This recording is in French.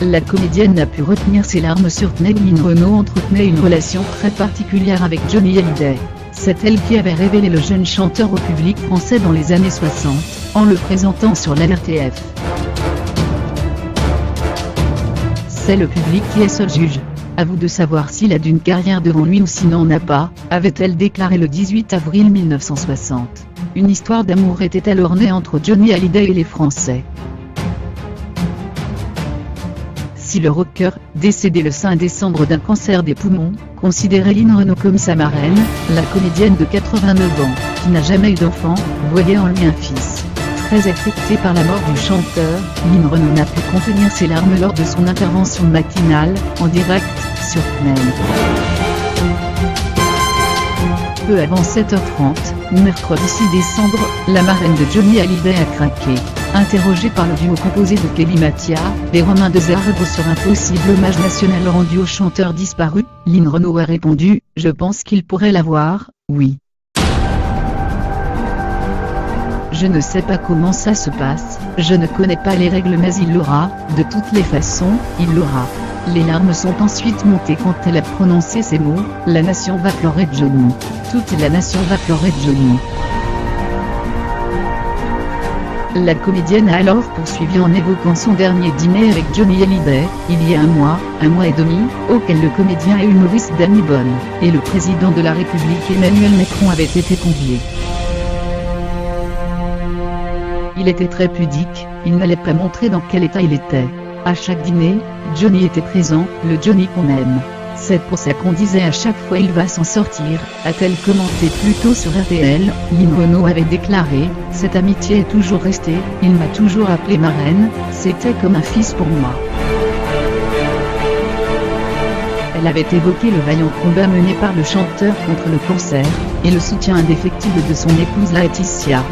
la comédienne n'a pu retenir ses larmes sur Tnel. Lynn Renaud entretenait une relation très particulière avec Johnny Hallyday. C'est elle qui avait révélé le jeune chanteur au public français dans les années 60, en le présentant sur la RTF. C'est le public qui est seul juge. À vous de savoir s'il a d'une carrière devant lui ou s'il n'en a pas, avait-elle déclaré le 18 avril 1960. Une histoire d'amour était alors née entre Johnny Hallyday et les Français. Si le rocker, décédé le 5 décembre d'un cancer des poumons, considérait Lynn Renaud comme sa marraine, la comédienne de 89 ans, qui n'a jamais eu d'enfant, voyait en lui un fils. Très affectée par la mort du chanteur, Lynn Renaud n'a pu contenir ses larmes lors de son intervention matinale, en direct, sur Tnel. Peu avant 7h30, mercredi 6 décembre, la marraine de Johnny Hallyday a craqué. Interrogée par le duo composé de Kelly Mathia et Romain Desarbre sur un possible hommage national rendu au chanteur disparu, Lynn Renaud a répondu « Je pense qu'il pourrait l'avoir, oui. Je ne sais pas comment ça se passe, je ne connais pas les règles mais il l'aura, de toutes les façons, il l'aura. » Les larmes sont ensuite montées quand elle a prononcé ces mots « La nation va pleurer Johnny. Toute la nation va pleurer Johnny. » La comédienne a alors poursuivi en évoquant son dernier dîner avec Johnny Hallyday, il y a un mois et demi, auquel le comédien et humoriste Danny Boone, et le président de la République Emmanuel Macron avaient été conviés. Il était très pudique, il n'allait pas montrer dans quel état il était. À chaque dîner, Johnny était présent, le Johnny qu'on aime. C'est pour ça qu'on disait à chaque fois il va s'en sortir, a-t-elle commenté plus tôt sur RTL. Lynn Renaud avait déclaré « Cette amitié est toujours restée, il m'a toujours appelée marraine, c'était comme un fils pour moi. » Elle avait évoqué le vaillant combat mené par le chanteur contre le cancer, et le soutien indéfectible de son épouse Laetitia.